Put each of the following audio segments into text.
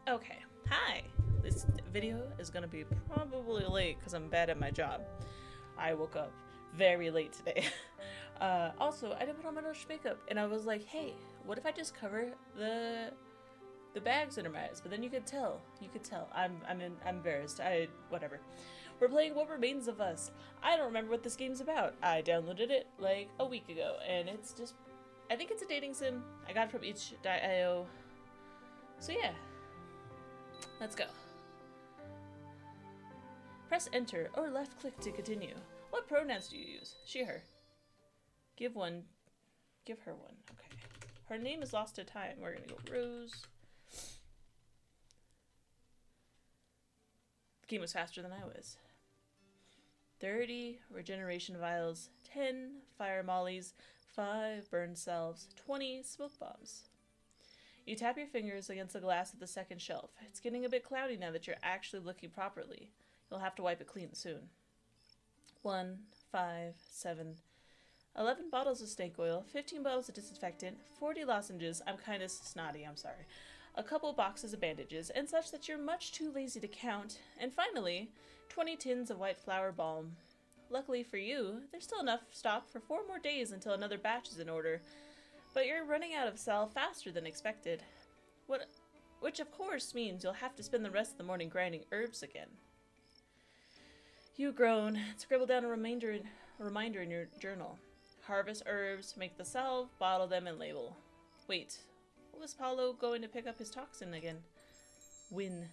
Okay, hi. This video is gonna be probably late because I'm bad at my job. I woke up very late today. Also, I didn't put on my nose makeup, and I was like, "Hey, what if I just cover the bags under my eyes?" But then you could tell. You could tell. I'm embarrassed. I whatever. We're playing What Remains of Us. I don't remember what this game's about. I downloaded it like a week ago, and it's just. I think it's a dating sim. I got it from itch.io. So yeah, let's go. Press enter or left click to continue. What pronouns do you use? She, her. Give one. Give her one. Okay. Her name is lost to time. We're gonna go Rose. The game was faster than I was. 30 regeneration vials, 10 fire mollies, 5 burn salves, 20 smoke bombs. You tap your fingers against the glass of the second shelf. It's getting a bit cloudy now that you're actually looking properly. You'll have to wipe it clean soon. 1, 5, 7, 11 bottles of snake oil, 15 bottles of disinfectant, 40 lozenges. I'm kind of snotty, I'm sorry. A couple boxes of bandages, and such that you're much too lazy to count. And finally, 20 tins of white flower balm. Luckily for you, there's still enough stock for 4 more days until another batch is in order. But you're running out of salve faster than expected. Which of course means you'll have to spend the rest of the morning grinding herbs again. You groan, scribble down a reminder in your journal. Harvest herbs, make the salve, bottle them, and label. Wait, what was Paulo going to pick up his toxin again? Win.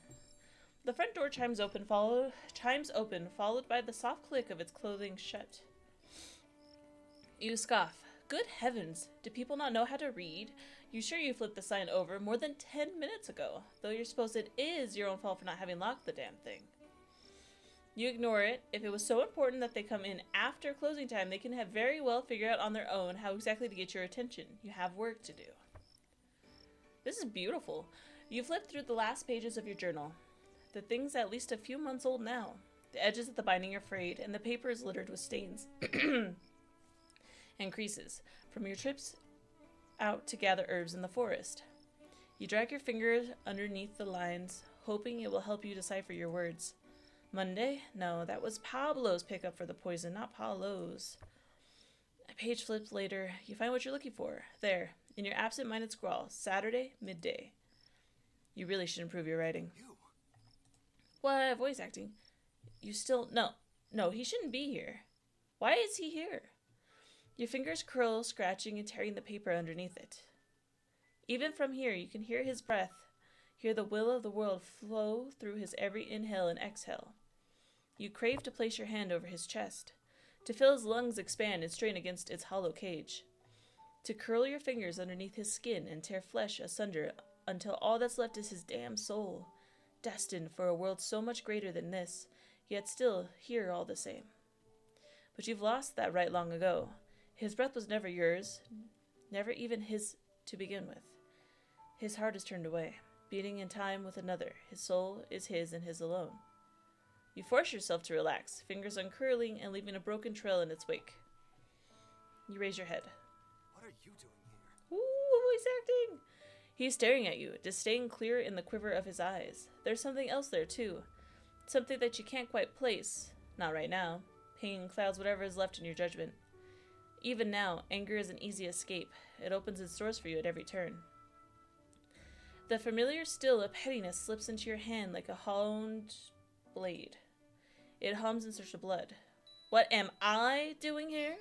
The front door chimes open, followed by the soft click of its closing shut. You scoff. Good heavens, do people not know how to read? You sure you flipped the sign over more than 10 minutes ago, though you're supposed it is your own fault for not having locked the damn thing. You ignore it. If it was so important that they come in after closing time, they can have very well figure out on their own how exactly to get your attention. You have work to do. This is beautiful. You flip through the last pages of your journal. The thing's at least a few months old now. The edges of the binding are frayed, and the paper is littered with stains and creases from your trips out to gather herbs in the forest. You drag your fingers underneath the lines, hoping it will help you decipher your words. Monday? No, that was Pablo's pickup for the poison, not Paulo's. A page flips later. You find what you're looking for. There, in your absent-minded scrawl. Saturday, midday. You really should improve your writing. You. What? Voice acting? You still... No, he shouldn't be here. Why is he here? Your fingers curl, scratching and tearing the paper underneath it. Even from here, you can hear his breath, hear the will of the world flow through his every inhale and exhale. You crave to place your hand over his chest, to feel his lungs expand and strain against its hollow cage, to curl your fingers underneath his skin and tear flesh asunder until all that's left is his damn soul, destined for a world so much greater than this, yet still here all the same. But you've lost that right long ago. His breath was never yours, never even his to begin with. His heart is turned away, beating in time with another. His soul is his and his alone. You force yourself to relax, fingers uncurling and leaving a broken trail in its wake. You raise your head. What are you doing here? Ooh, voice acting! He's staring at you, disdain clear in the quiver of his eyes. There's something else there, too. Something that you can't quite place. Not right now. Pain clouds whatever is left in your judgment. Even now, anger is an easy escape. It opens its doors for you at every turn. The familiar still of pettiness slips into your hand like a hollowed blade. It hums in search of blood. What am I doing here?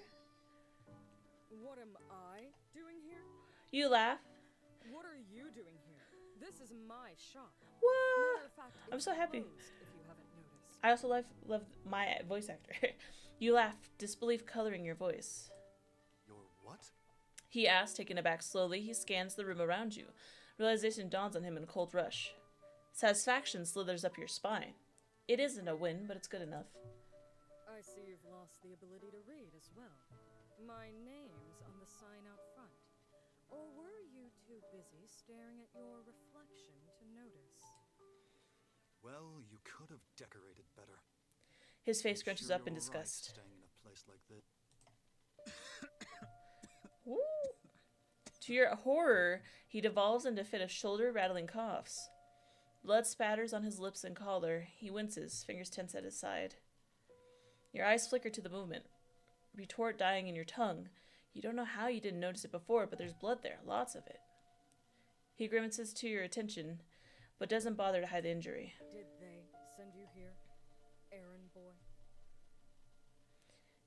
What am I doing here? You laugh. What are you doing here? This is my shop. What? Matter of fact, I'm it's so happy. closed, if you haven't noticed. I also love my voice actor. You laugh, disbelief coloring your voice. Your what? He asks, taken aback slowly. He scans the room around you. Realization dawns on him in a cold rush. Satisfaction slithers up your spine. It isn't a win, but it's good enough. I see you've lost the ability to read as well. My name's on the sign out front. Or were you too busy staring at your reflection to notice? Well, you could have decorated better. His face scrunches Sure up in you're right, disgust. staying in a place like this. Woo. To your horror, he devolves into a fit of shoulder-rattling coughs. Blood spatters on his lips and collar. He winces, fingers tense at his side. Your eyes flicker to the movement. Retort dying in your tongue. You don't know how you didn't notice it before, but there's blood there, lots of it. He grimaces to your attention, but doesn't bother to hide the injury. Did they send you here, errand boy?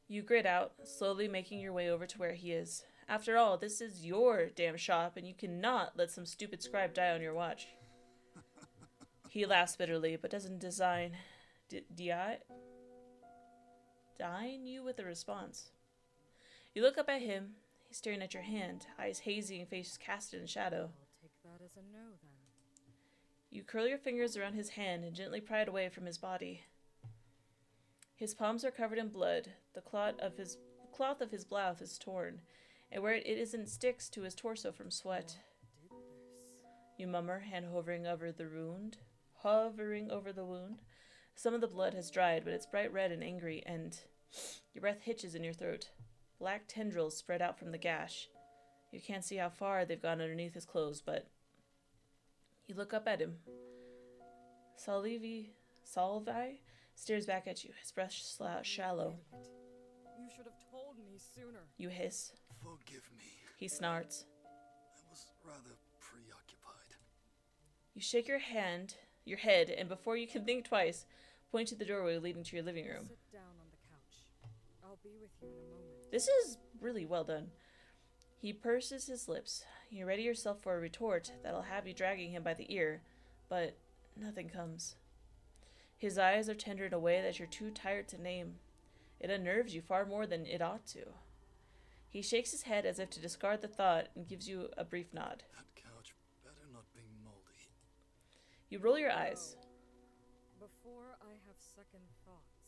You grit out, slowly making your way over to where he is. After all, this is your damn shop, and you cannot let some stupid scribe die on your watch. He laughs bitterly, but doesn't dine you with a response. You look up at him. He's staring at your hand, eyes hazy and face casted in shadow. I'll take that as a no, then. You curl your fingers around his hand and gently pry it away from his body. His palms are covered in blood. The cloth of his blouse is torn, and where it isn't sticks to his torso from sweat. Did this? You murmur, hand hovering over the wound. Some of the blood has dried, but it's bright red and angry, and your breath hitches in your throat. Black tendrils spread out from the gash. You can't see how far they've gone underneath his clothes, but you look up at him. Salvi stares back at you, his breath shallow. Idiot. You should have told me sooner. You hiss. Forgive me. He snarts. I was rather preoccupied. You shake your head, and before you can think twice, point to the doorway leading to your living room. Sit down on the couch. I'll be with you in a moment. This is really well done. He purses his lips. You ready yourself for a retort that'll have you dragging him by the ear, but nothing comes. His eyes are tender in a way that you're too tired to name. It unnerves you far more than it ought to. He shakes his head as if to discard the thought and gives you a brief nod. That couch better not be moldy. You roll your eyes. Before I have second thoughts.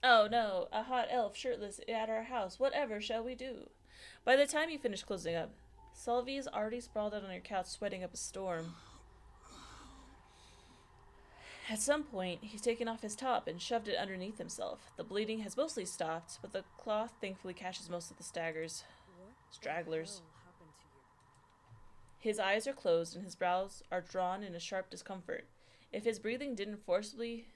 Oh no, a hot elf shirtless at our house. Whatever shall we do? By the time you finish closing up, Salvi is already sprawled out on your couch, sweating up a storm. At some point, he's taken off his top and shoved it underneath himself. The bleeding has mostly stopped, but the cloth thankfully catches most of the staggers. What Stragglers. the hell happened to you? His eyes are closed and his brows are drawn in a sharp discomfort. If his breathing didn't forcibly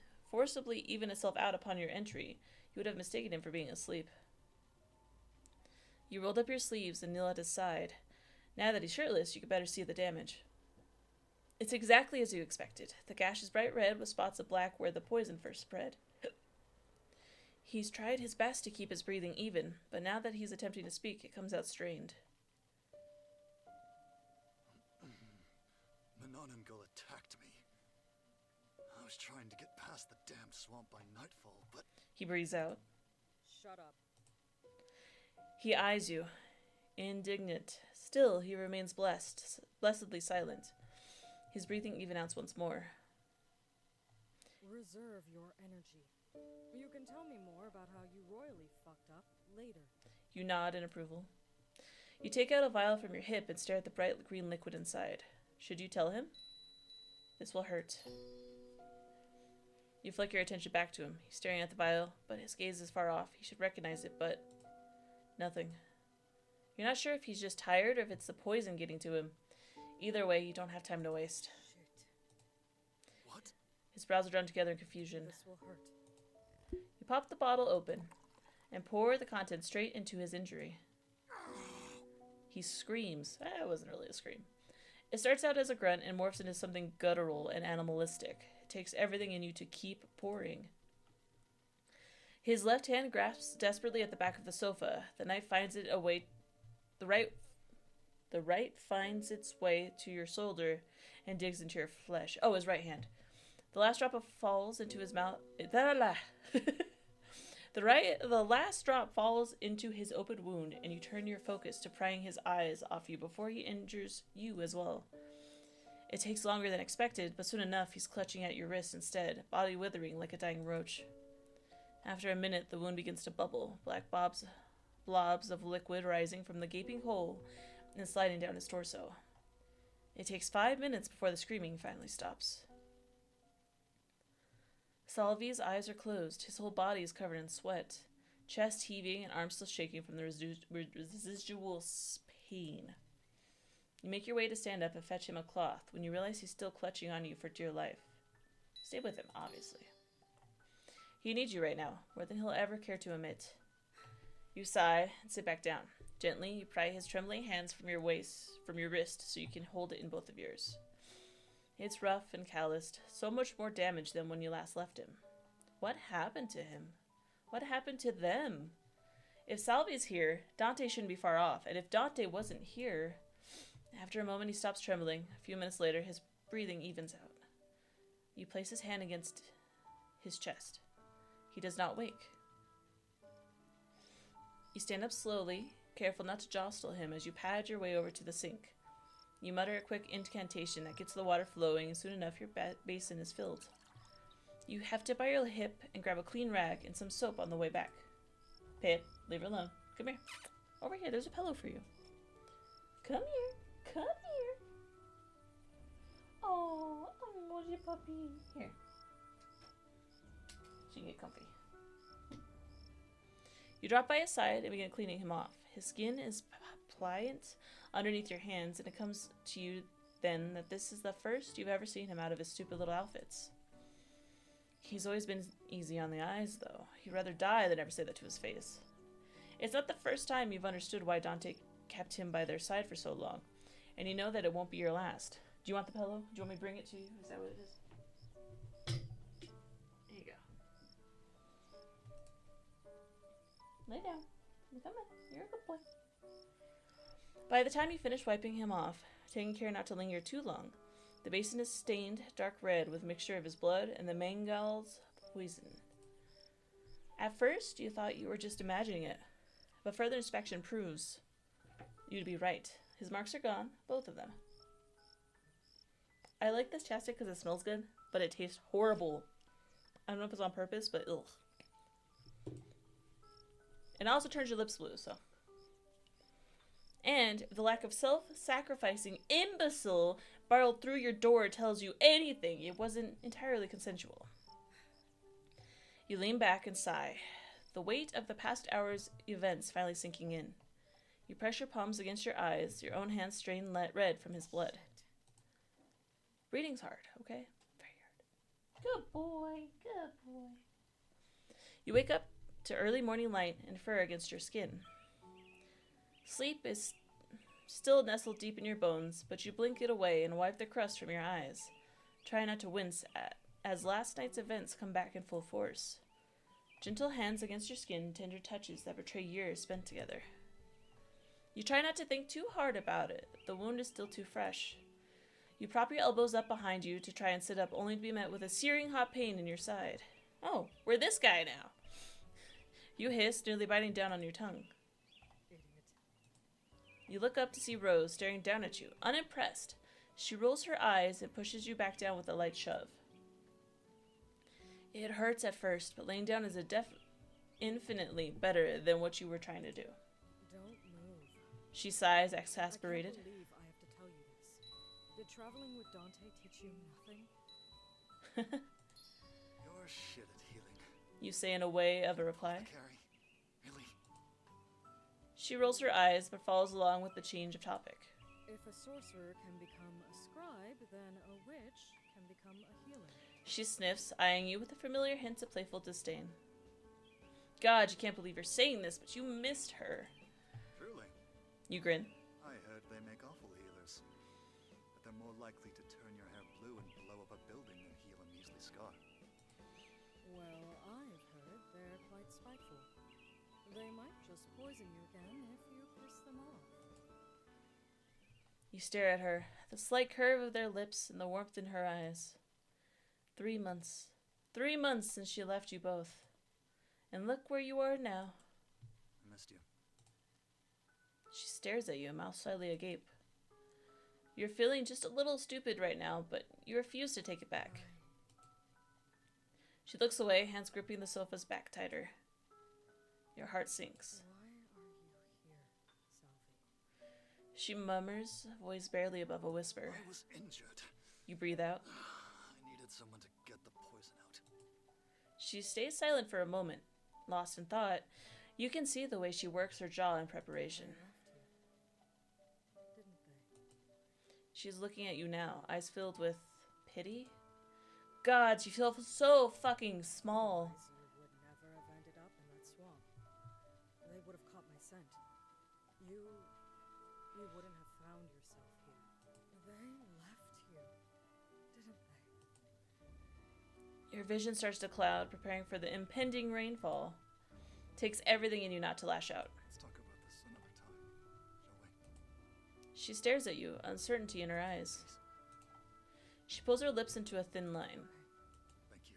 even itself out upon your entry, you would have mistaken him for being asleep. You rolled up your sleeves and kneel at his side. Now that he's shirtless, you could better see the damage. It's exactly as you expected. The gash is bright red with spots of black where the poison first spread. He's tried his best to keep his breathing even, but now that he's attempting to speak, it comes out strained. Manonangul attacked me. I was trying to get past the damn swamp by nightfall, but He breathes out. Shut up. He eyes you, indignant. Still, he remains blessedly silent. His breathing even outs once more. Reserve your energy. You can tell me more about how you royally fucked up later. You nod in approval. You take out a vial from your hip and stare at the bright green liquid inside. Should you tell him? This will hurt. You flick your attention back to him. He's staring at the vial, but his gaze is far off. He should recognize it, but nothing. You're not sure if he's just tired or if it's the poison getting to him. Either way, you don't have time to waste. Shit. what? His brows are drawn together in confusion. This will hurt. You pop the bottle open and pour the contents straight into his injury. He screams. It wasn't really a scream. It starts out as a grunt and morphs into something guttural and animalistic. It takes everything in you to keep pouring. His left hand grasps desperately at the back of the sofa. The knife finds it away. The right finds its way to your shoulder and digs into your flesh. Oh, his right hand. The last drop falls into his mouth. The last drop falls into his open wound, and you turn your focus to prying his eyes off you before he injures you as well. It takes longer than expected, but soon enough he's clutching at your wrist instead, body withering like a dying roach. After a minute, the wound begins to bubble, black blobs of liquid rising from the gaping hole and sliding down his torso. It takes 5 minutes before the screaming finally stops. Salvi's eyes are closed. His whole body is covered in sweat, chest heaving and arms still shaking from the residual pain. You make your way to stand up and fetch him a cloth when you realize he's still clutching on you for dear life. Stay with him, obviously. He needs you right now, more than he'll ever care to admit. You sigh and sit back down. Gently, you pry his trembling hands from your wrist, so you can hold it in both of yours. It's rough and calloused, so much more damage than when you last left him. What happened to him? What happened to them? If Salvi's here, Dante shouldn't be far off, and if Dante wasn't here... After a moment, he stops trembling. A few minutes later, his breathing evens out. You place his hand against his chest. He does not wake. You stand up slowly, careful not to jostle him as you pad your way over to the sink. You mutter a quick incantation that gets the water flowing, and soon enough your basin is filled. You heft it by your hip and grab a clean rag and some soap on the way back. Pip, leave her alone. Come here. Over here, there's a pillow for you. Come here. Come here. Oh, emoji puppy. Here. She can get comfy. You drop by his side and begin cleaning him off. His skin is pliant underneath your hands, and it comes to you then that this is the first you've ever seen him out of his stupid little outfits. He's always been easy on the eyes, though. He'd rather die than ever say that to his face. It's not the first time you've understood why Dante kept him by their side for so long, and you know that it won't be your last. Do you want the pillow? Do you want me to bring it to you? Is that what it is? There you go. Lay down. Come on. You're a good boy. By the time you finish wiping him off, taking care not to linger too long, the basin is stained dark red with a mixture of his blood and the mangal's poison. At first, you thought you were just imagining it, but further inspection proves you to be right. His marks are gone, both of them. I like this chapstick because it smells good, but it tastes horrible. I don't know if it's on purpose, but ugh. It also turns your lips blue, so. And if the lack of self-sacrificing imbecile barreled through your door tells you anything, it wasn't entirely consensual. You lean back and sigh, the weight of the past hour's events finally sinking in. You press your palms against your eyes, your own hands strain red from his blood. Breathing's hard, okay? Very hard. Good boy, good boy. You wake up to early morning light and fur against your skin. Sleep is still nestled deep in your bones, but you blink it away and wipe the crust from your eyes. Try not to wince as last night's events come back in full force. Gentle hands against your skin, tender touches that betray years spent together. You try not to think too hard about it. The wound is still too fresh. You prop your elbows up behind you to try and sit up, only to be met with a searing hot pain in your side. Oh, we're this guy now. You hiss, nearly biting down on your tongue. Idiot. You look up to see Rose staring down at you, unimpressed. She rolls her eyes and pushes you back down with a light shove. It hurts at first, but laying down is infinitely better than what you were trying to do. Don't move. She sighs, I exasperated. can't believe I have to tell you this. Did traveling with Dante teach you nothing? You're shit at healing. You say in a way of a reply. Carrie, really? She rolls her eyes, but follows along with the change of topic. If a sorcerer can become a scribe, then a witch can become a healer. She sniffs, eyeing you with a familiar hint of playful disdain. God, you can't believe you're saying this, but you missed her. Truly. You grin. I heard they make awful healers. But they're more likely to turn your hair blue and blow up a building than heal a measly scar. Well, I've heard they're quite spiteful. They might just poison you again if you piss them off. You stare at her, the slight curve of their lips and the warmth in her eyes. 3 months. 3 months since she left you both. And look where you are now. I missed you. She stares at you, mouth slightly agape. You're feeling just a little stupid right now, but you refuse to take it back. She looks away, hands gripping the sofa's back tighter. Your heart sinks. Why are you here, Salvi? She murmurs, voice barely above a whisper. I was injured. You breathe out. I needed someone to get the poison out. She stays silent for a moment, lost in thought. You can see the way she works her jaw in preparation. She's looking at you now, eyes filled with pity. God, you feel so fucking small. Otherwise, you would never have ended up in that swamp. They would have caught my scent. You wouldn't have found yourself here. They left you, didn't they? Your vision starts to cloud, preparing for the impending rainfall. Takes everything in you not to lash out. Let's talk about this another time, shall we? She stares at you, uncertainty in her eyes. She pulls her lips into a thin line. Thank you.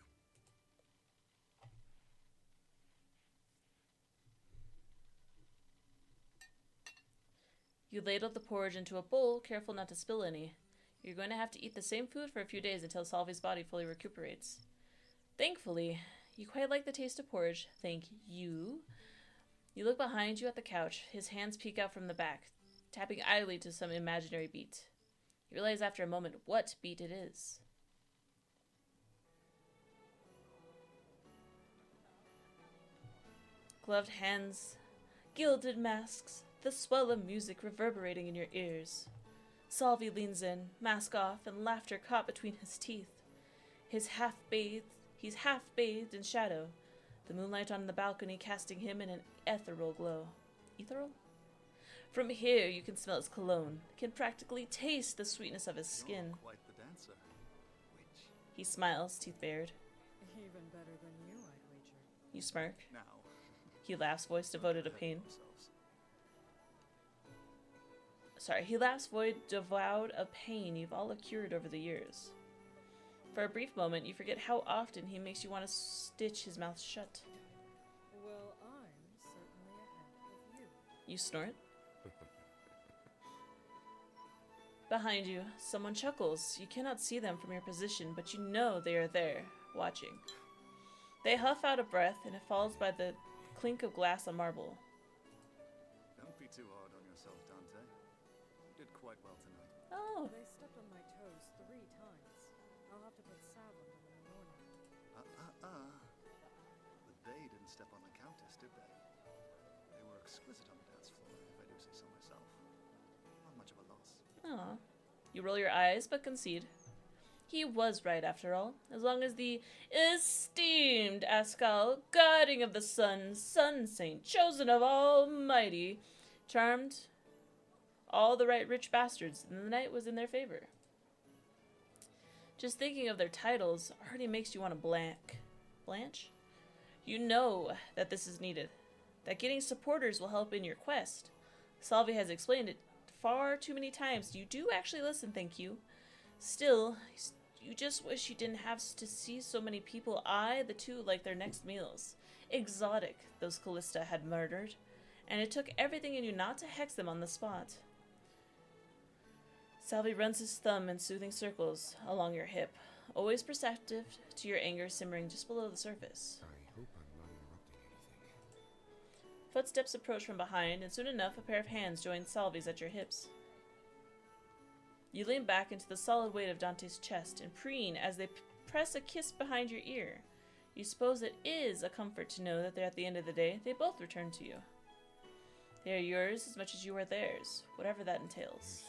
You ladle the porridge into a bowl, careful not to spill any. You're going to have to eat the same food for a few days until Salvi's body fully recuperates. Thankfully, you quite like the taste of porridge. Thank you. You look behind you at the couch. His hands peek out from the back, tapping idly to some imaginary beat. You realize after a moment what beat it is. Gloved hands, gilded masks, the swell of music reverberating in your ears. Salvi leans in, mask off, and laughter caught between his teeth. He's half bathed in shadow, the moonlight on the balcony casting him in an ethereal glow. Ethereal? From here you can smell his cologne, can practically taste the sweetness of his skin. You're quite the dancer. Which, He smiles, teeth bared. Even better than you, I'd wager. You smirk. now, He laughs, voice devoid of pain. themselves. He laughs, void devoid of pain you've all accrued over the years. For a brief moment, you forget how often he makes you want to stitch his mouth shut. Well, I'm certainly ahead of you. You snort. Behind you, someone chuckles. You cannot see them from your position, but you know they are there, watching. They huff out a breath, and it follows by the clink of glass on marble. Don't be too hard on yourself, Dante. You did quite well tonight. Oh, They stepped on my toes 3 times. I'll have to put salve on them in the morning. But they didn't step on the Countess, did they? They were exquisite on the dance floor, if I do say so myself. Not much of a loss. aw. You roll your eyes, but concede. He was right, after all. As long as the esteemed Ascal, guardian of the sun, sun saint, chosen of Almighty, charmed all the right rich bastards, and the night was in their favor. Just thinking of their titles already makes you want to blanch? You know that this is needed, that getting supporters will help in your quest. Salvi has explained it far too many times. You do actually listen, thank you. Still, you just wish you didn't have to see so many people eye the two like their next meals. Exotic, those Callista had murdered, and it took everything in you not to hex them on the spot. Salvi runs his thumb in soothing circles along your hip, always perceptive to your anger simmering just below the surface. I hope I'm not interrupting anything. Footsteps approach from behind, and soon enough a pair of hands join Salvi's at your hips. You lean back into the solid weight of Dante's chest and preen as they press a kiss behind your ear. You suppose it is a comfort to know that at the end of the day, they both return to you. They are yours as much as you are theirs, whatever that You're entails. so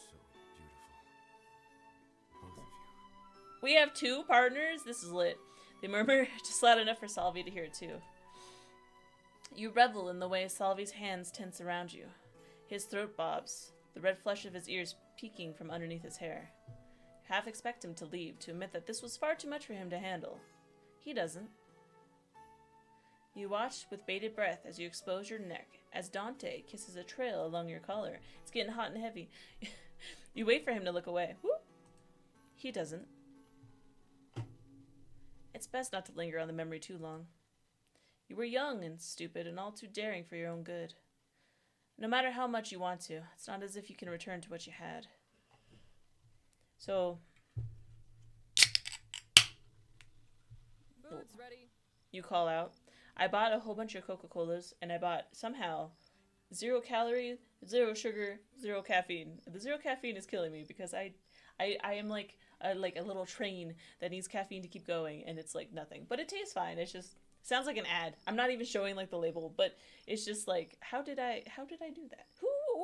beautiful. Both of you. We have 2 partners? This is lit. They murmur just loud enough for Salvi to hear it too. You revel in the way Salvi's hands tense around you. His throat bobs, the red flesh of his ears peeking from underneath his hair. You half expect him to leave, to admit that this was far too much for him to handle. He doesn't. You watch with bated breath as you expose your neck, as Dante kisses a trail along your collar. It's getting hot and heavy. You wait for him to look away. Whoop. He doesn't. It's best not to linger on the memory too long. You were young and stupid and all too daring for your own good. No matter how much you want to, it's not as if you can return to what you had. So, Food's ready. you call out. I bought a whole bunch of Coca-Colas, and I bought, somehow, 0 calorie, 0 sugar, 0 caffeine. The 0 caffeine is killing me because I am like a little train that needs caffeine to keep going, and it's like nothing. But it tastes fine. It's just sounds like an ad. I'm not even showing like the label, but it's just like, how did I do that?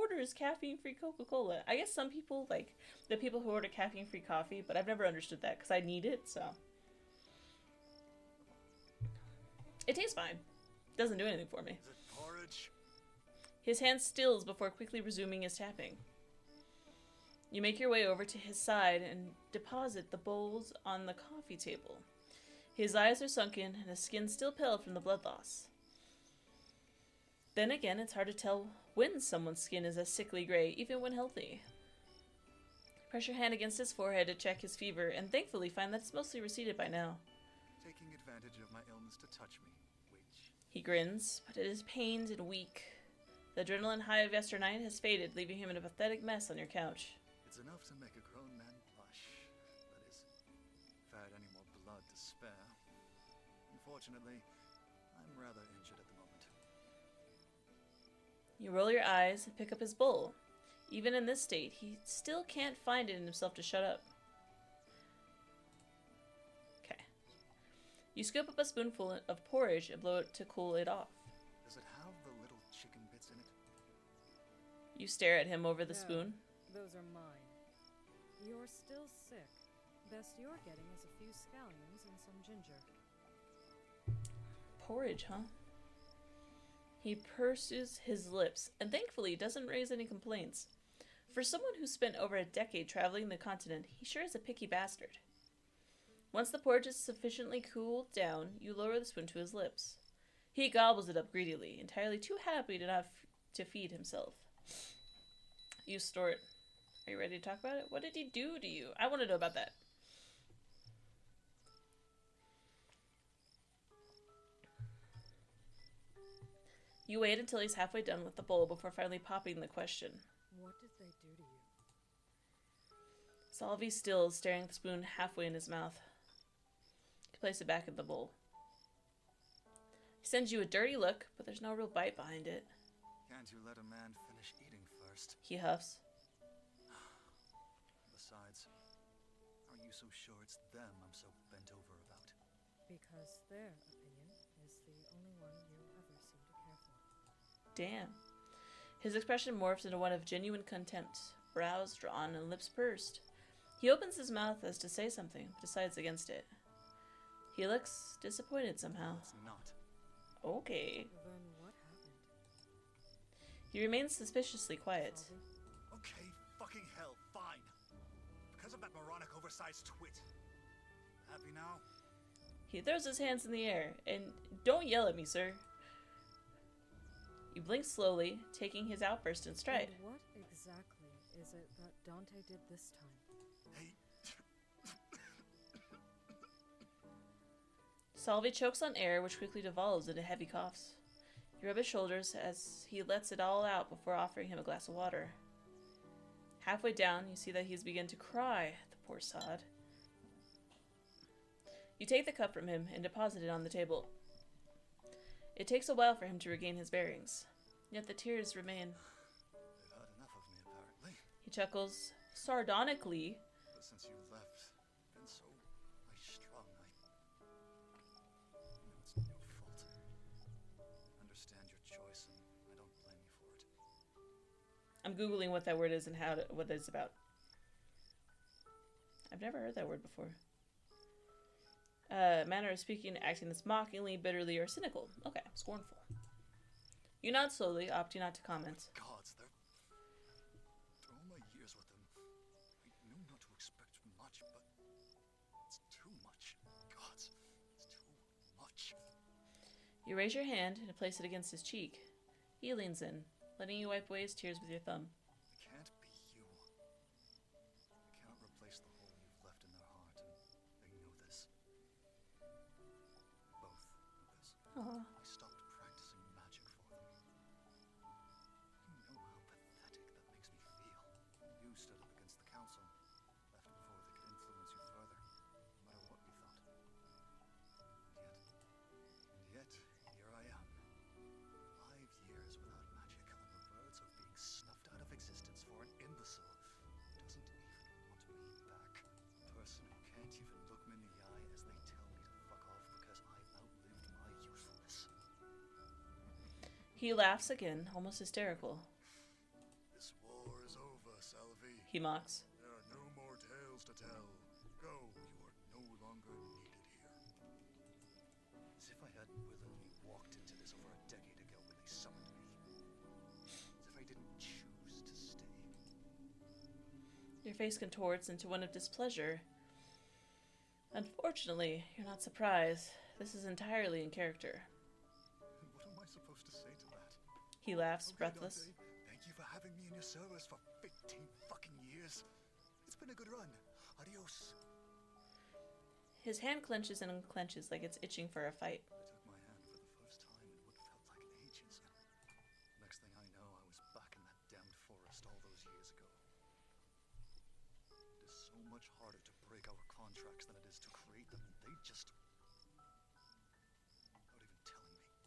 orders caffeine-free Coca-Cola? I guess some people, like, the people who order caffeine-free coffee, but I've never understood that because I need it, so. It tastes fine. Doesn't do anything for me. Is it porridge? His hand stills before quickly resuming his tapping. You make your way over to his side and deposit the bowls on the coffee table. His eyes are sunken and his skin still pale from the blood loss. Then again, it's hard to tell when someone's skin is a sickly gray, even when healthy. Press your hand against his forehead to check his fever, and thankfully find that it's mostly receded by now. Taking advantage of my illness to touch me, which... He grins, but it is pained and weak. The adrenaline high of yesternight has faded, leaving him in a pathetic mess on your couch. It's enough to make a grown man blush. That is, if I had any more blood to spare. Unfortunately, I'm rather injured at the moment. You roll your eyes and pick up his bowl. Even in this state, he still can't find it in himself to shut up. Okay. You scoop up a spoonful of porridge and blow it to cool it off. Does it have the little chicken bits in it? You stare at him over the No, spoon. Those are mine. You're still sick. Best you're getting is a few scallions and some ginger. Porridge, huh? He purses his lips, and thankfully doesn't raise any complaints. For someone who spent over a decade traveling the continent, he sure is a picky bastard. Once the porridge is sufficiently cooled down, you lower the spoon to his lips. He gobbles it up greedily, entirely too happy to feed himself. You snort. Are you ready to talk about it? What did he do to you? I want to know about that. You wait until he's halfway done with the bowl before finally popping the question. What did they do to you? Salvi stills, staring at the spoon halfway in his mouth. He places it back in the bowl. He sends you a dirty look, but there's no real bite behind it. Can't you let a man finish eating first? He huffs. Besides, are you so sure it's them I'm so bent over about? Because their opinion is the only one you ever seem to care for. Damn. His expression morphs into one of genuine contempt, brows drawn and lips pursed. He opens his mouth as to say something, but decides against it. He looks disappointed somehow. It's not. Okay. Then what happened? He remains suspiciously quiet. Salvi? Okay, fucking hell, fine. Because of that moronic oversized twit. Happy now? He throws his hands in the air, and don't yell at me, sir. You blink slowly, taking his outburst in stride. And what exactly is it that Dante did this time? Hey, Salvi chokes on air, which quickly devolves into heavy coughs. You rub his shoulders as he lets it all out before offering him a glass of water. Halfway down, you see that he's begun to cry, the poor sod. You take the cup from him and deposit it on the table. It takes a while for him to regain his bearings, yet the tears remain. they've had enough of me, apparently. He chuckles sardonically. But since you left, been so high-strung, I know it's no fault. Understand your choice, and I don't blame you for it. I'm googling what that word is and what it's about. I've never heard that word before. Manner of speaking, acting that's mockingly, bitterly, or cynical. Okay, scornful. You nod slowly, opting not to comment. Gods, they're all my years with them. I knew not to expect much, but it's too much. Gods, it's too much. You raise your hand and place it against his cheek. He leans in, letting you wipe away his tears with your thumb. It can't be you. I cannot replace the hole you've left in their heart, and they know this. Both know this. Aw. I stopped practicing magic for them. You know how pathetic that makes me feel. You stood up against the council, left before they could influence you further, no matter what we thought. And yet, here I am. 5 years without magic, on the verge of being snuffed out of existence for an imbecile who doesn't even want me back. A person who can't even look me in the eye as they tell me to fuck off because I've outlived my usefulness. He laughs again, almost hysterical. he mocks. There are no more tales to tell. Go, you are no longer needed here. As if I hadn't willingly walked into this over a decade ago when they summoned me. As if I didn't choose to stay. Your face contorts into one of displeasure. Unfortunately, you're not surprised. This is entirely in character. What am I supposed to say to that? He laughs, Okay, breathless. Dante, thank you for having me in your service for 15 fucking years. It's been a good run. Adios. His hand clenches and unclenches like it's itching for a fight. I took my hand for the first time in what felt like ages. Next thing I know, I was back in that damned forest all those years ago. It is so much harder to break our contracts than it is to create them, and they just... without even telling me.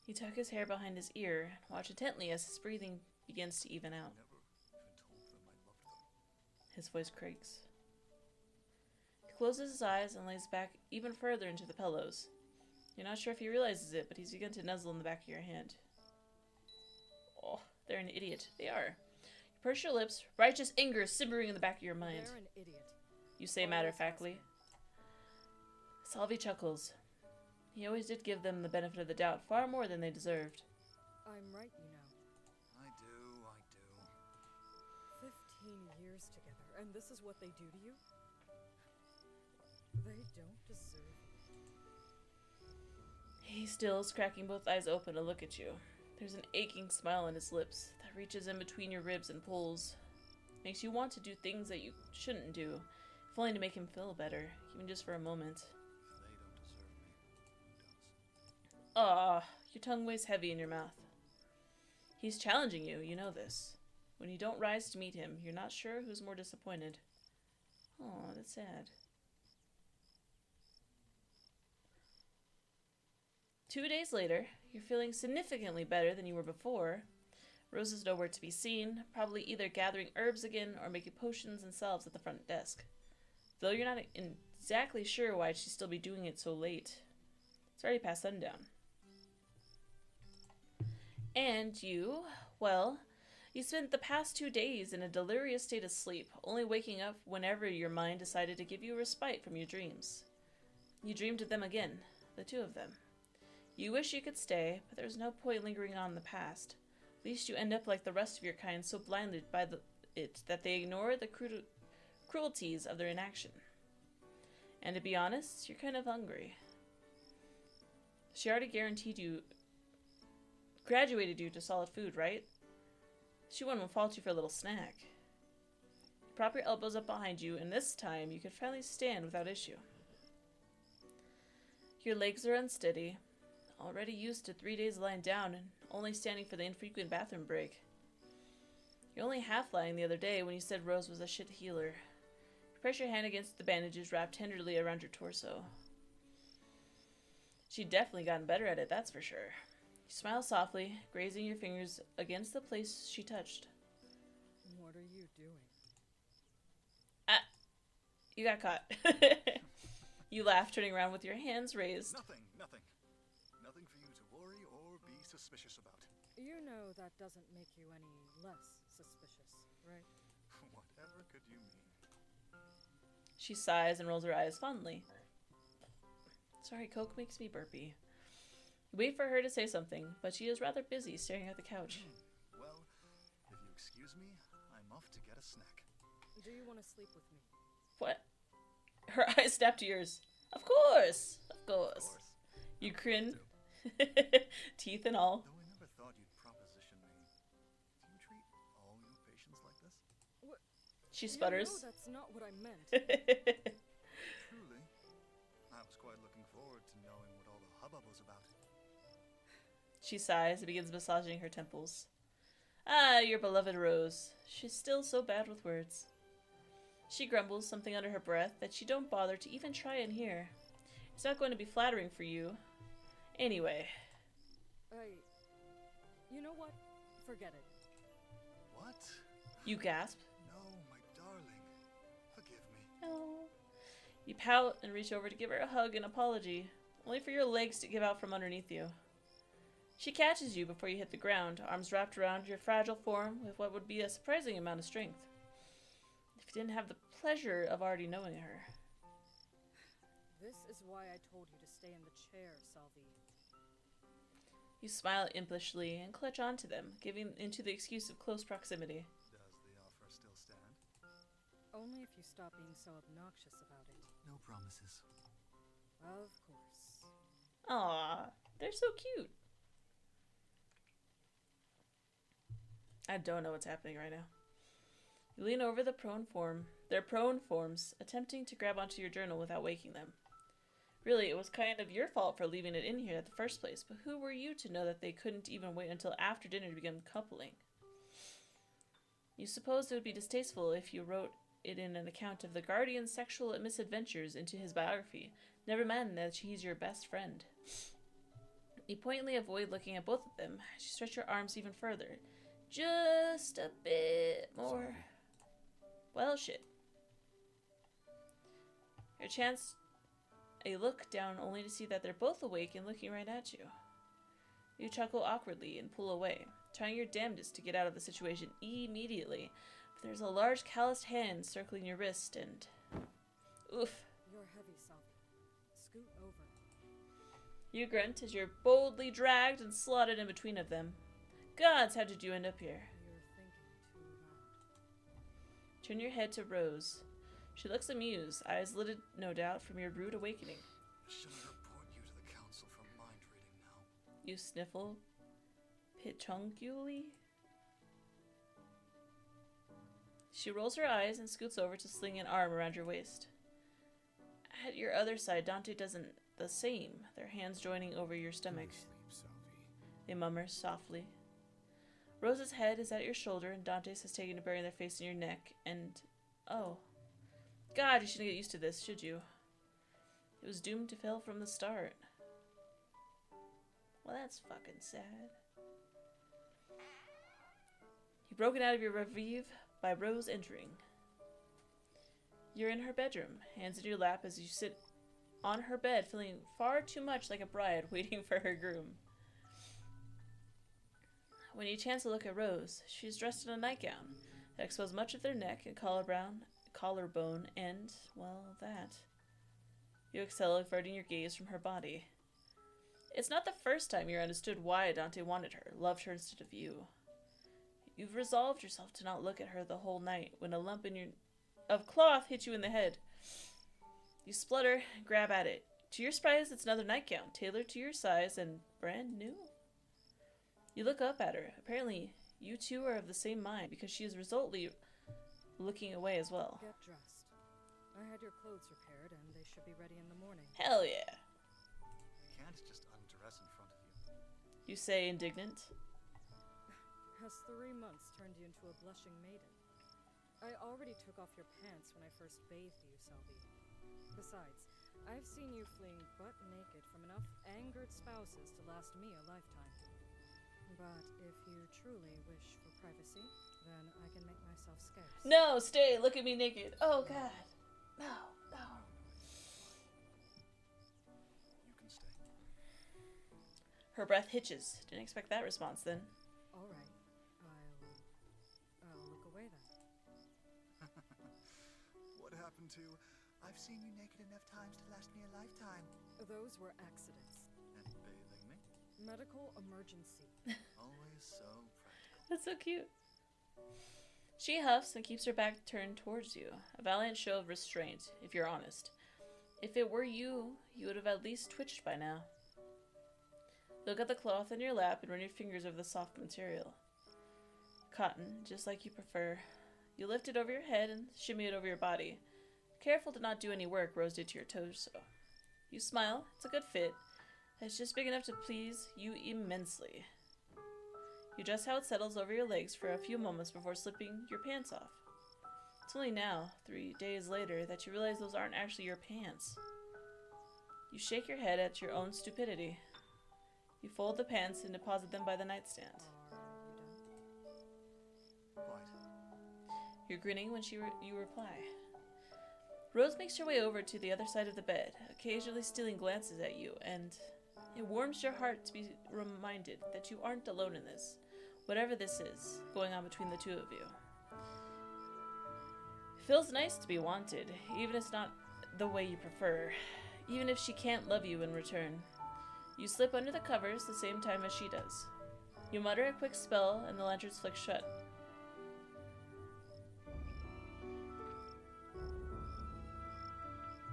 You tuck his hair behind his ear and watch intently as his breathing begins to even out. Never even told them I loved them. His voice creaks. He closes his eyes and lays back even further into the pillows. You're not sure if he realizes it, but he's begun to nuzzle in the back of your hand. Oh, they're an idiot. They are. You purse your lips, righteous anger simmering in the back of your mind. They're an idiot. You say matter-of-factly. Salvi chuckles. He always did give them the benefit of the doubt, far more than they deserved. I'm right, you know. I do. 15 years together, and this is what they do to you? They don't deserve it. He stills, cracking both eyes open to look at you. There's an aching smile on his lips that reaches in between your ribs and pulls. Makes you want to do things that you shouldn't do, if only to make him feel better, even just for a moment. If they don't deserve me, who does? Ah, your tongue weighs heavy in your mouth. He's challenging you, you know this. When you don't rise to meet him, you're not sure who's more disappointed. Oh, that's sad. 2 days later, you're feeling significantly better than you were before. Rose is nowhere to be seen, probably either gathering herbs again or making potions and salves at the front desk. Though you're not exactly sure why she'd still be doing it so late. It's already past sundown. And you, well, you spent the past 2 days in a delirious state of sleep, only waking up whenever your mind decided to give you a respite from your dreams. You dreamed of them again, the two of them. You wish you could stay, but there's no point lingering on the past. At least you end up like the rest of your kind, so blinded by it that they ignore the cruelties of their inaction. And to be honest, you're kind of hungry. She already graduated you to solid food, right? She wouldn't fault you for a little snack. You prop your elbows up behind you, and this time you can finally stand without issue. Your legs are unsteady, already used to 3 days lying down and only standing for the infrequent bathroom break. You're only half lying the other day when you said Rose was a shit healer. You press your hand against the bandages wrapped tenderly around your torso. She'd definitely gotten better at it, that's for sure. You smile softly, grazing your fingers against the place she touched. What are you doing? You got caught. You laugh, turning around with your hands raised. Nothing. Nothing for you to worry or be suspicious about. You know that doesn't make you any less suspicious, right? Whatever could you mean? She sighs and rolls her eyes fondly. Sorry, Coke makes me burpy. You wait for her to say something, but she is rather busy staring at the couch. Well, if you excuse me, I'm off to get a snack. Do you want to sleep with me? What? Her eyes snap to yours. Of course! Of Of course. course. You grin, Do. teeth and all. Though I never thought you'd proposition me. Do you treat all your patients like this? She You sputters. know that's not what I meant. Truly. I was quite looking forward to knowing what all the hubbub was about. She sighs and begins massaging her temples. Ah, your beloved Rose. She's still so bad with words. She grumbles something under her breath that you don't bother to even try and hear. It's not going to be flattering for you. Anyway. You know what? Forget it. What? You gasp. No, my darling. Forgive me. Oh. You pout and reach over to give her a hug and apology, only for your legs to give out from underneath you. She catches you before you hit the ground, arms wrapped around your fragile form with what would be a surprising amount of strength. If you didn't have the pleasure of already knowing her. This is why I told you to stay in the chair, Salvi. You smile impishly and clutch onto them, giving into the excuse of close proximity. Does the offer still stand? Only if you stop being so obnoxious about it. No promises. Of course. Aww, they're so cute. I don't know what's happening right now. You lean over their prone forms, attempting to grab onto your journal without waking them. Really, it was kind of your fault for leaving it in here in the first place, but who were you to know that they couldn't even wait until after dinner to begin coupling? You supposed it would be distasteful if you wrote it in an account of the Guardian's sexual misadventures into his biography, never mind that he's your best friend. You pointedly avoid looking at both of them as you stretch your arms even further. Just a bit more. Sorry. Well, shit. Your chance a look down only to see that they're both awake and looking right at you. You chuckle awkwardly and pull away, trying your damnedest to get out of the situation immediately. But there's a large calloused hand circling your wrist and... Oof. You're heavy, Salvi. Scoot over. You grunt as you're boldly dragged and slotted in between of them. Gods, how did you end up here? You're thinking too loud. Turn your head to Rose. She looks amused, eyes lidded, no doubt, from your rude awakening. Should I report you to the council for mind reading now? You sniffle pitunguli. She rolls her eyes and scoots over to sling an arm around your waist. At your other side, Dante doesn't the same, their hands joining over your Go stomach. to sleep, Salvi. They murmur softly. Rose's head is at your shoulder, and Dante's has taken to burying their face in your neck, and... Oh. God, you shouldn't get used to this, should you? It was doomed to fail from the start. Well, that's fucking sad. You've broken out of your revive by Rose entering. You're in her bedroom, hands in your lap as you sit on her bed, feeling far too much like a bride waiting for her groom. When you chance to look at Rose, she's dressed in a nightgown that exposed much of their neck and collarbone, and, well, that. You excel, averting your gaze from her body. It's not the first time you understood why Dante wanted her, loved her instead of you. You've resolved yourself to not look at her the whole night when a lump of cloth hits you in the head. You splutter and grab at it. To your surprise, it's another nightgown, tailored to your size and brand new. You look up at her. Apparently, you two are of the same mind, because she is resolutely looking away as well. Get dressed. I had your clothes repaired, and they should be ready in the morning. Hell yeah, I can't just undress in front of you. you say, indignant. Has 3 months turned you into a blushing maiden? I already took off your pants when I first bathed you, Salvi. Besides, I've seen you fleeing butt naked from enough angered spouses to last me a lifetime. But if you truly wish for privacy, then I can make myself scarce. No, stay, look at me naked. Oh, God. No, no. You can stay. Her breath hitches. Didn't expect that response then. All right. I'll look away then. What happened to... I've seen you naked enough times to last me a lifetime. Those were accidents. And bathing me? Medical emergency. Always so practical. That's so cute. She huffs and keeps her back turned towards you. A valiant show of restraint, if you're honest. If it were you, you would have at least twitched by now. Look at the cloth in your lap and run your fingers over the soft material. Cotton, just like you prefer. You lift it over your head and shimmy it over your body. Careful to not do any work Rose did to your torso. You smile. It's a good fit. It's just big enough to please you immensely. You adjust how it settles over your legs for a few moments before slipping your pants off. It's only now, 3 days later, that you realize those aren't actually your pants. You shake your head at your own stupidity. You fold the pants and deposit them by the nightstand. Are you done? Quite. You're grinning when you reply. Rose makes her way over to the other side of the bed, occasionally stealing glances at you, and It warms your heart to be reminded that you aren't alone in this, whatever this is going on between the two of you. It feels nice to be wanted, even if it's not the way you prefer, even if she can't love you in return. You slip under the covers the same time as she does. You mutter a quick spell and the lanterns flick shut.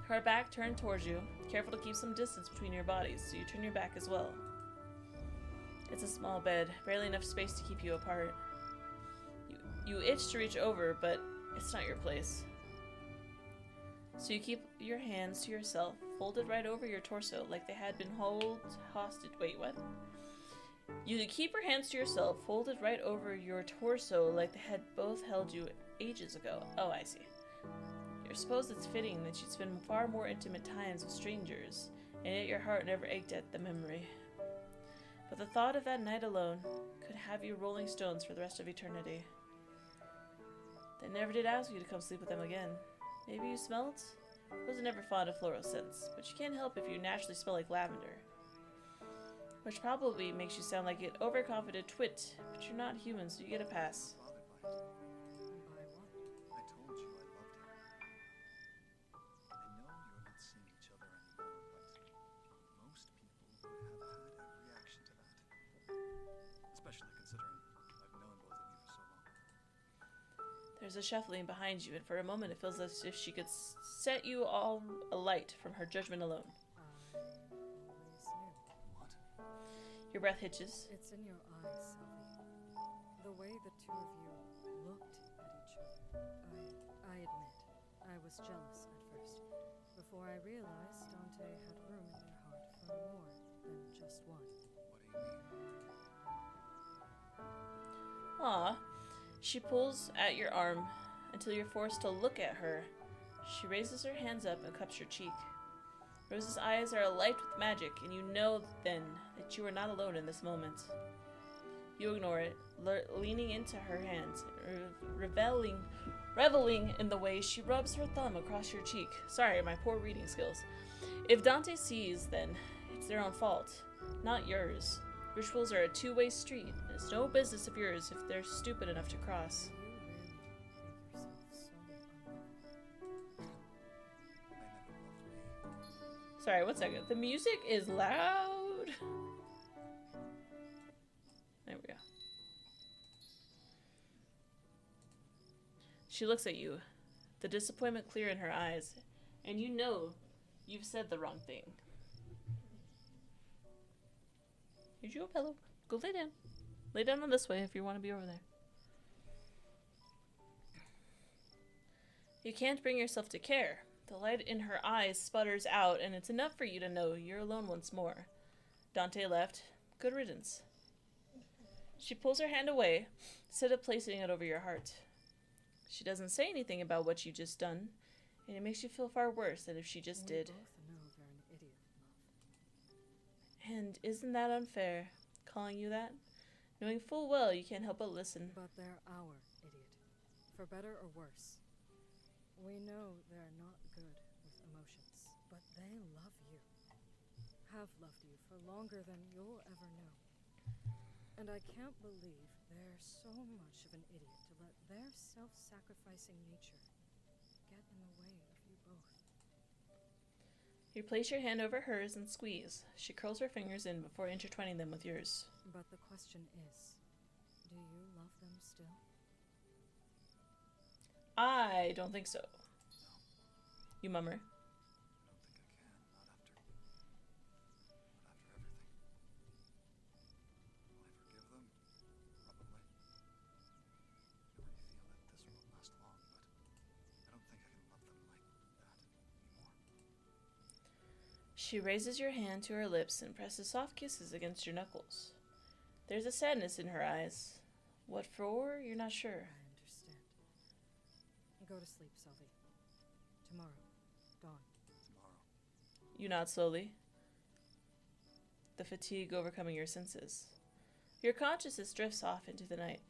Her back turned towards you, careful to keep some distance between your bodies, so you turn your back as well. It's a small bed, barely enough space to keep you apart. You itch to reach over, but it's not your place. So you keep your hands to yourself, folded right over your torso, like they had been held hostage. Wait, what? You keep your hands to yourself, folded right over your torso, like they had both held you ages ago. Oh, I see. I suppose it's fitting that you'd spend far more intimate times with strangers, and yet your heart never ached at the memory. But the thought of that night alone could have you rolling stones for the rest of eternity. They never did ask you to come sleep with them again. Maybe you smelled? I was never fond of floral scents, but you can't help if you naturally smell like lavender. Which probably makes you sound like an overconfident twit, but you're not human, so you get a pass. Bothered by it. By what? I told you I loved her. I know you're not seeing each other anymore, but most people would have had a reaction to that. Especially considering I've known both of you for so long. There's a shuffling behind you, and for a moment it feels as if she could set you all alight from her judgment alone. I always knew. What? Your breath hitches. It's in your eyes, Sylvie. The way the two of you looked at each other. I admit, I was jealous at first, before I realized Dante had room in your heart for more than just one. What do you mean? Aw. She pulls at your arm until you're forced to look at her. She raises her hands up and cups your cheek. Rose's eyes are alight with magic, and you know then that you are not alone in this moment. You ignore it, leaning into her hands, reveling in the way she rubs her thumb across your cheek. Sorry, my poor reading skills. If Dante sees, then it's their own fault, not yours. Rituals are a two-way street, and it's no business of yours if they're stupid enough to cross. You really think yourself so unloved. They never loved me. Sorry, 1 second. The music is loud. There we go. She looks at you, the disappointment clear in her eyes, and you know you've said the wrong thing. Here's your pillow. Go lay down. Lay down on this way if you want to be over there. You can't bring yourself to care. The light in her eyes sputters out, and it's enough for you to know you're alone once more. Dante left. Good riddance. She pulls her hand away, instead of placing it over your heart. She doesn't say anything about what you just done, and it makes you feel far worse than if she just We did. both know they're an idiot, love. And isn't that unfair, calling you that? Knowing full well you can't help but listen. But they're our idiot. For better or worse. We know they're not good with emotions, but they love you. Have loved you for longer than you'll ever know. And I can't believe they're so much of an idiot to let their self-sacrificing nature get in the way of you both. You place your hand over hers and squeeze. She curls her fingers in before intertwining them with yours. But the question is, do you love them still? I don't think so. You mummer. I don't think I can, not after everything. Will I forgive them? Probably. I already feel that this won't last long, but I don't think I can love them like that anymore. She raises your hand to her lips and presses soft kisses against your knuckles. There's a sadness in her eyes. What for, you're not sure. I understand. Go to sleep, Sylvie. Tomorrow, dawn. Tomorrow. You nod slowly, the fatigue overcoming your senses. Your consciousness drifts off into the night.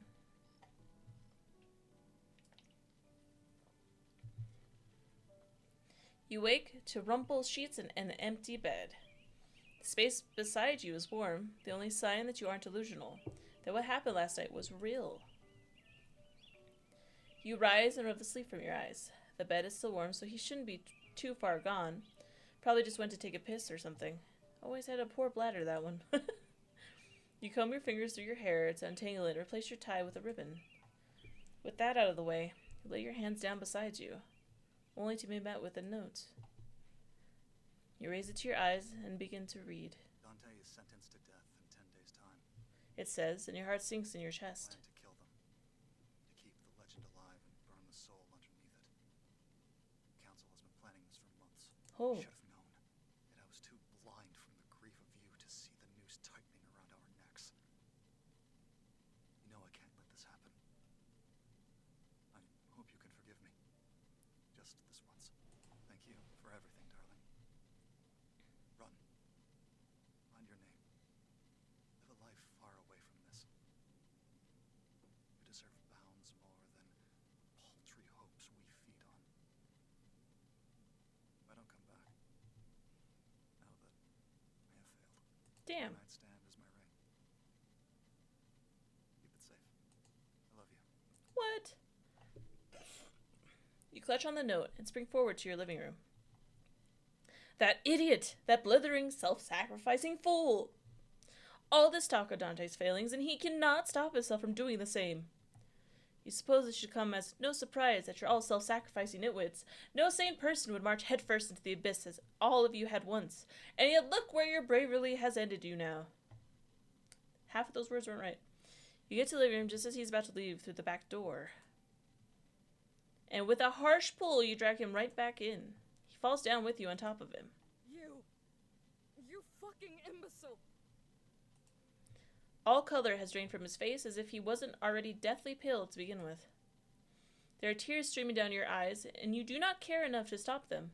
You wake to rumpled sheets and an empty bed. Space beside you is warm, the only sign that you aren't delusional, that what happened last night was real. You rise and rub the sleep from your eyes. The bed is still warm, so he shouldn't be too far gone. Probably just went to take a piss or something. Always had a poor bladder, that one. You comb your fingers through your hair to untangle it and replace your tie with a ribbon. With that out of the way, you lay your hands down beside you, only to be met with a note. You raise it to your eyes and begin to read. Dante is sentenced to death in 10 days' time. It says, and your heart sinks in your chest. Plan to kill them, to keep the legend alive and burn the soul underneath it. Council has been planning this for months. Oh, Should have known. Yet I was too blind from the grief of you to see the noose tightening around our necks. You know I can't let this happen. I hope you can forgive me. Just this once. Thank you for everything, darling. Run. Find your name. Live a life far away from this. You deserve bounds more than paltry hopes we feed on. If I don't come back, know that I have failed. damn. Your nightstand is my ring. Keep it safe. I love you. What? You clutch on the note and spring forward to your living room. That idiot! That blithering, self-sacrificing fool! All this talk of Dante's failings, and he cannot stop himself from doing the same. You suppose it should come as no surprise that you're all self-sacrificing nitwits. No sane person would march headfirst into the abyss as all of you had once. And yet look where your bravery has ended you now. Half of those words weren't right. You get to the living room just as he's about to leave through the back door. And with a harsh pull, you drag him right back in. He falls down with you on top of him. You fucking imbecile! All color has drained from his face as if he wasn't already deathly pale to begin with. There are tears streaming down your eyes, and you do not care enough to stop them.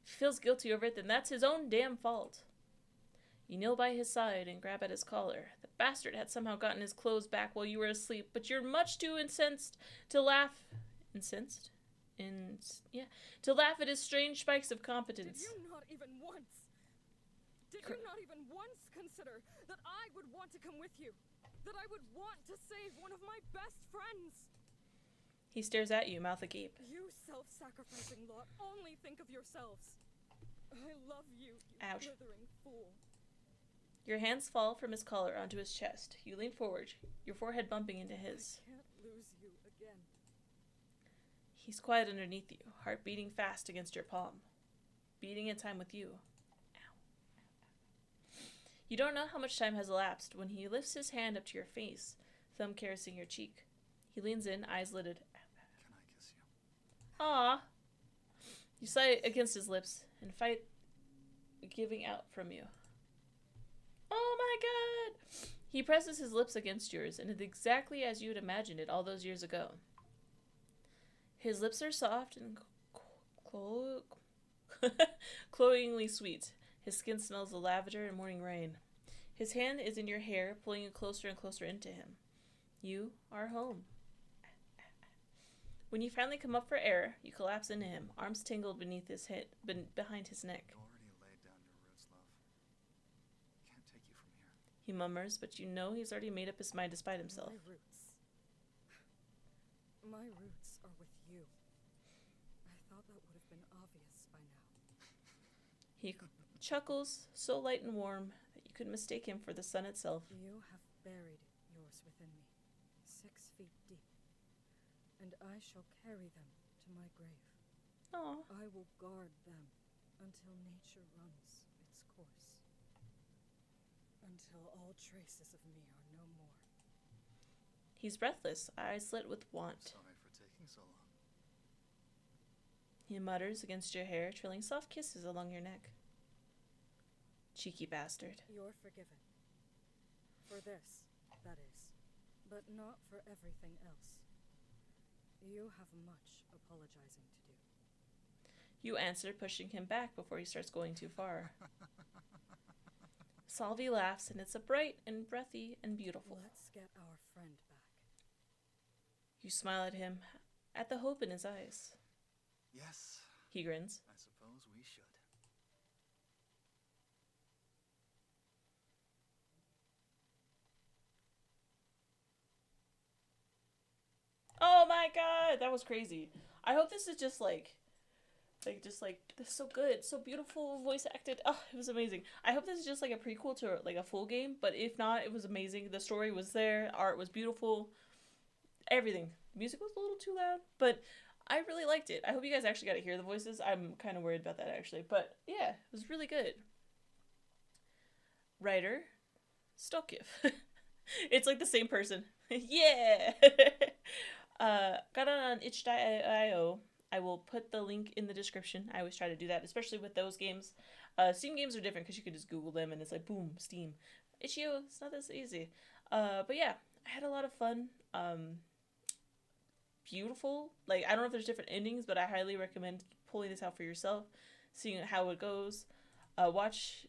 If he feels guilty over it, then that's his own damn fault. You kneel by his side and grab at his collar. The bastard had somehow gotten his clothes back while you were asleep, but you're much too incensed to laugh. Incensed? To laugh at his strange spikes of competence. Did you not even once consider that I would want to come with you? That I would want to save one of my best friends? He stares at you, mouth agape. You self-sacrificing lot only think of yourselves. I love you, you Ouch. blithering fool. Your hands fall from his collar onto his chest. You lean forward, your forehead bumping into his. I can't lose you again. He's quiet underneath you, heart beating fast against your palm. Beating in time with you. Ow. You don't know how much time has elapsed when he lifts his hand up to your face, thumb caressing your cheek. He leans in, eyes lidded. Can I kiss you? Ah. You sigh against his lips and fight giving out from you. Oh my god! He presses his lips against yours, and it's exactly as you had imagined it all those years ago. His lips are soft and cloyingly sweet. His skin smells of lavender and morning rain. His hand is in your hair, pulling you closer and closer into him. You are home. When you finally come up for air, you collapse into him, arms tangled beneath his head, behind his neck. You already laid down your roots, love. Can't take you from here. He murmurs, but you know he's already made up his mind despite himself. My roots are with you. I thought that would have been obvious by now. He chuckles, so light and warm that you could mistake him for the sun itself. You have buried yours within me, 6 feet deep, and I shall carry them to my grave. Aw. I will guard them until nature runs its course. Until all traces of me are no more. He's breathless, eyes lit with want. Sorry for taking so long. He mutters against your hair, trailing soft kisses along your neck. Cheeky bastard. You're forgiven. For this, that is. But not for everything else. You have much apologizing to do. You answer, pushing him back before he starts going too far. Salvi laughs, and it's a bright and breathy and beautiful. Let's get our friend back. You smile at him, at the hope in his eyes. Yes, He grins. I suppose we should. Oh my god, that was crazy. I hope this is just like this is so good, so beautiful, voice acted. Oh, it was amazing. I hope this is just like a prequel to like a full game, but if not, it was amazing. The story was there, art was beautiful, everything. Music was a little too loud, but I really liked it. I hope you guys actually got to hear the voices. I'm kind of worried about that actually, but yeah, it was really good. Writer, Stokiv. It's like the same person. Yeah. Got it on itch.io. I will put the link in the description. I always try to do that, especially with those games. Steam games are different because you can just Google them and it's like, boom, Steam. Itch.io, it's not this easy. But yeah, I had a lot of fun. Beautiful. Like, I don't know if there's different endings, but I highly recommend pulling this out for yourself, seeing how it goes. Watch,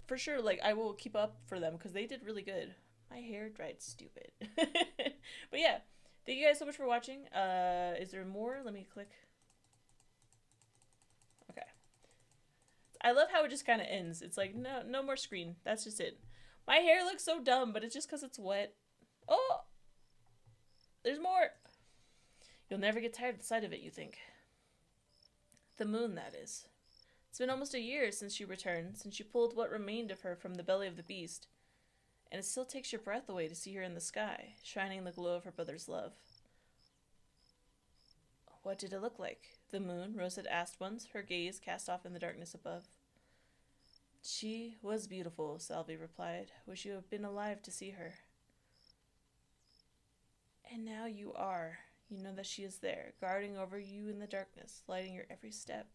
for sure, like, I will keep up for them because they did really good. My hair dried stupid. But yeah, thank you guys so much for watching. Is there more? Let me click. Okay. I love how it just kind of ends. It's like, no more screen. That's just it. My hair looks so dumb, but it's just because it's wet. Oh! There's more! You'll never get tired of the sight of it, you think. The moon, that is. It's been almost a year since she returned, since you pulled what remained of her from the belly of the beast. And it still takes your breath away to see her in the sky, shining in the glow of her brother's love. What did it look like? The moon, Rose had asked once, her gaze cast off in the darkness above. She was beautiful, Salvi replied. Wish you had been alive to see her. And now you are. You know that she is there, guarding over you in the darkness, lighting your every step.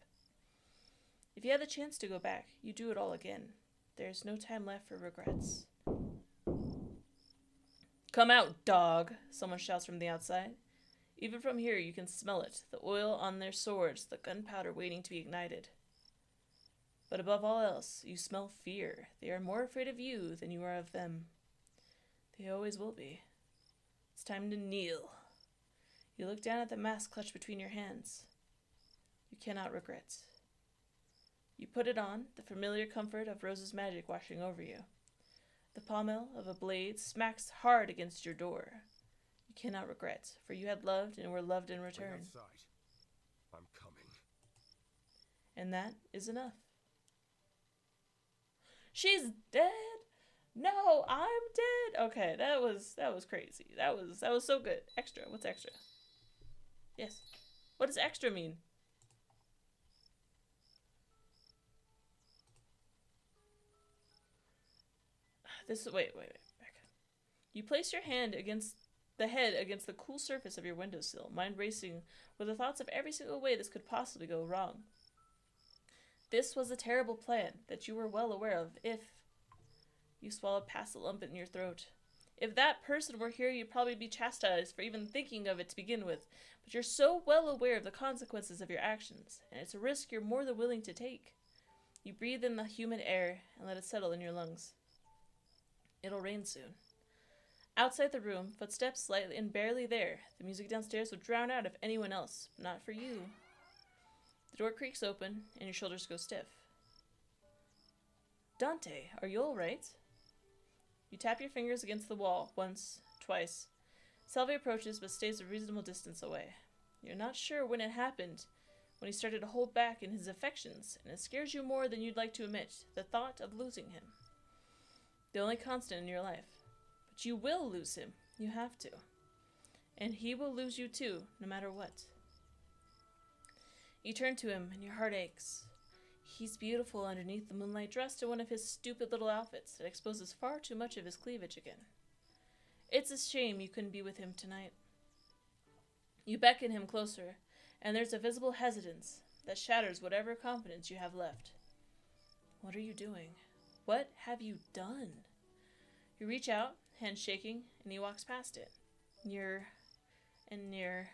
If you had the chance to go back, you'd do it all again. There's no time left for regrets. Come out, dog, someone shouts from the outside. Even from here you can smell it, the oil on their swords, the gunpowder waiting to be ignited. But above all else, you smell fear. They are more afraid of you than you are of them. They always will be. It's time to kneel. You look down at the mask clutched between your hands. You cannot regret. You put it on, the familiar comfort of Rose's magic washing over you. The pommel of a blade smacks hard against your door. You cannot regret, for you had loved and were loved in return. Wait outside. I'm coming. And that is enough. She's dead? No, I'm dead. Okay, that was crazy. That was so good. Extra. What's extra? Yes. What does extra mean? Wait, back. You place your hand against the cool surface of your windowsill, mind racing with the thoughts of every single way this could possibly go wrong. This was a terrible plan that you were well aware of if you swallowed past the lump in your throat. If that person were here, you'd probably be chastised for even thinking of it to begin with, but you're so well aware of the consequences of your actions, and it's a risk you're more than willing to take. You breathe in the humid air and let it settle in your lungs. It'll rain soon. Outside the room, footsteps slightly and barely there. The music downstairs would drown out if anyone else, but not for you. The door creaks open, and your shoulders go stiff. Dante, are you all right? You tap your fingers against the wall, once, twice. Salvi approaches, but stays a reasonable distance away. You're not sure when it happened, when he started to hold back in his affections, and it scares you more than you'd like to admit, the thought of losing him. The only constant in your life. But you will lose him. You have to. And he will lose you too, no matter what. You turn to him, and your heart aches. He's beautiful underneath the moonlight, dressed in one of his stupid little outfits that exposes far too much of his cleavage again. It's a shame you couldn't be with him tonight. You beckon him closer, and there's a visible hesitance that shatters whatever confidence you have left. What are you doing? What have you done? You reach out, hand shaking, and he walks past it. Nearer and nearer.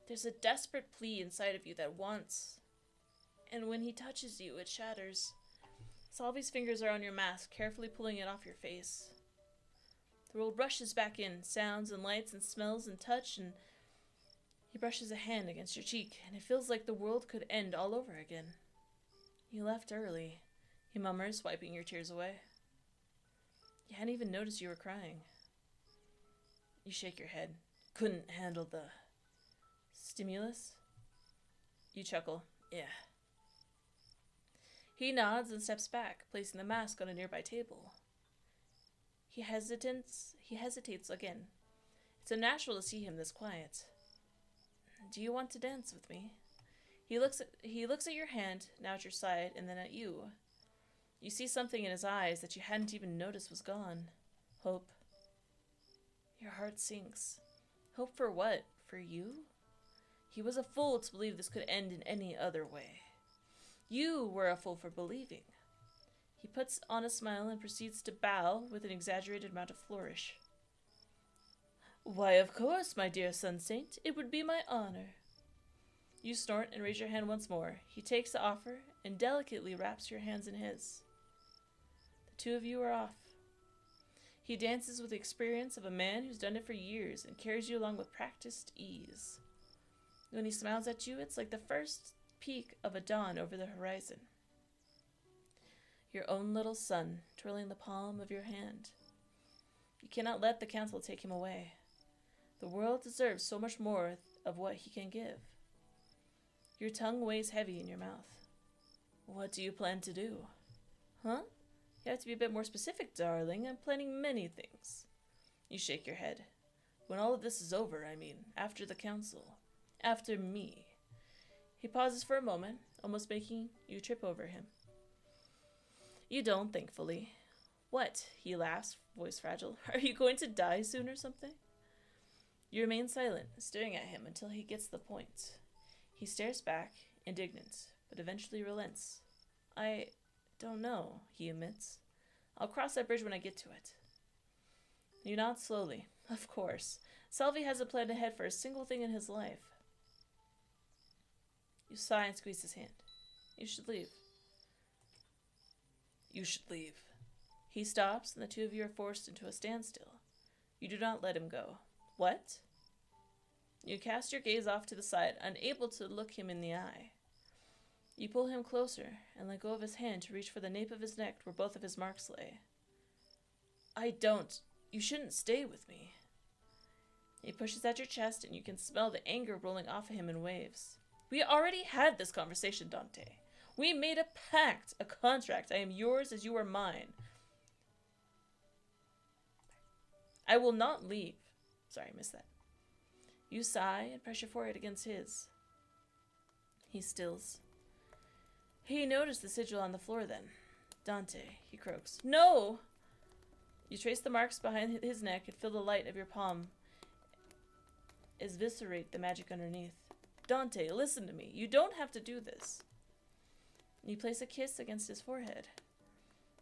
There's a desperate plea inside of you that wants, and when he touches you, it shatters. Salvi's fingers are on your mask, carefully pulling it off your face. The world rushes back in, sounds and lights and smells and touch, and he brushes a hand against your cheek, and it feels like the world could end all over again. You left early, he murmurs, wiping your tears away. You hadn't even noticed you were crying. You shake your head. couldn't handle the stimulus? You chuckle. Yeah. He nods and steps back, placing the mask on a nearby table. He hesitates again. It's unnatural to see him this quiet. Do you want to dance with me? He looks at your hand, now at your side, and then at you. You see something in his eyes that you hadn't even noticed was gone. Hope. Your heart sinks. Hope for what? For you? He was a fool to believe this could end in any other way. You were a fool for believing. He puts on a smile and proceeds to bow with an exaggerated amount of flourish. Why, of course, my dear Sun Saint. It would be my honor. You snort and raise your hand once more. He takes the offer and delicately wraps your hands in his. The two of you are off. He dances with the experience of a man who's done it for years and carries you along with practiced ease. When he smiles at you, it's like the first peak of a dawn over the horizon. Your own little sun, twirling the palm of your hand. You cannot let the council take him away. The world deserves so much more of what he can give. Your tongue weighs heavy in your mouth. What do you plan to do? Huh? You have to be a bit more specific, darling. I'm planning many things. You shake your head. When all of this is over, I mean, after the council. After me. He pauses for a moment, almost making you trip over him. You don't, thankfully. What? He laughs, voice fragile. Are you going to die soon or something? You remain silent, staring at him until he gets the point. He stares back, indignant, but eventually relents. I don't know, he admits. I'll cross that bridge when I get to it. You nod slowly. Of course. Salvi hasn't planned ahead for a single thing in his life. You sigh and squeeze his hand. You should leave. You should leave. He stops, and the two of you are forced into a standstill. You do not let him go. What? You cast your gaze off to the side, unable to look him in the eye. You pull him closer and let go of his hand to reach for the nape of his neck where both of his marks lay. I don't. You shouldn't stay with me. He pushes at your chest, and you can smell the anger rolling off of him in waves. We already had this conversation, Dante. We made a pact, a contract. I am yours as you are mine. I will not leave. Sorry, I missed that. You sigh and press your forehead against his. He stills. He noticed the sigil on the floor then. Dante, he croaks. No! You trace the marks behind his neck and feel the light of your palm eviscerate the magic underneath. Dante, listen to me. You don't have to do this. You place a kiss against his forehead.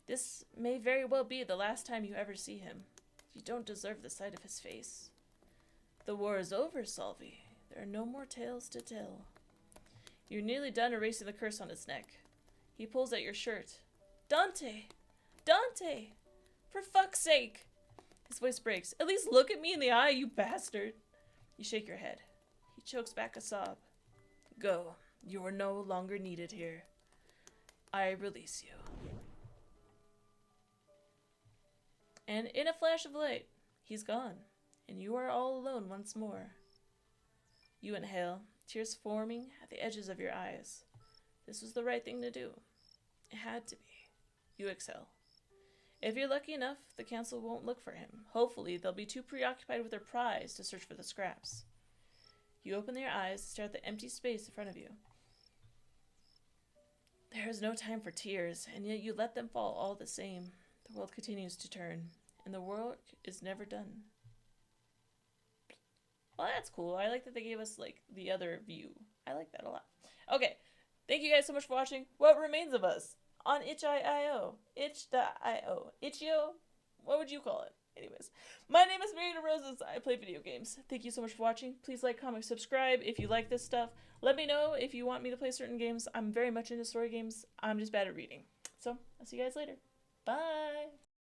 This may very well be the last time you ever see him. You don't deserve the sight of his face. The war is over, Salvi. There are no more tales to tell. You're nearly done erasing the curse on his neck. He pulls at your shirt. Dante! Dante! For fuck's sake! His voice breaks. At least look at me in the eye, you bastard! You shake your head. He chokes back a sob. Go. You are no longer needed here. I release you. And in a flash of light, he's gone, and you are all alone once more. You inhale, tears forming at the edges of your eyes. This was the right thing to do. It had to be. You exhale. If you're lucky enough, the council won't look for him. Hopefully, they'll be too preoccupied with their prize to search for the scraps. You open your eyes to stare at the empty space in front of you. There is no time for tears, and yet you let them fall all the same. The world continues to turn, and the work is never done. Well, that's cool. I like that they gave us, like, the other view. I like that a lot. Okay, thank you guys so much for watching What Remains of Us on itch.io. Itch.io. Itch.io? What would you call it? Anyways, my name is Marina Roses. I play video games. Thank you so much for watching. Please like, comment, subscribe if you like this stuff. Let me know if you want me to play certain games. I'm very much into story games. I'm just bad at reading. So, I'll see you guys later. Bye!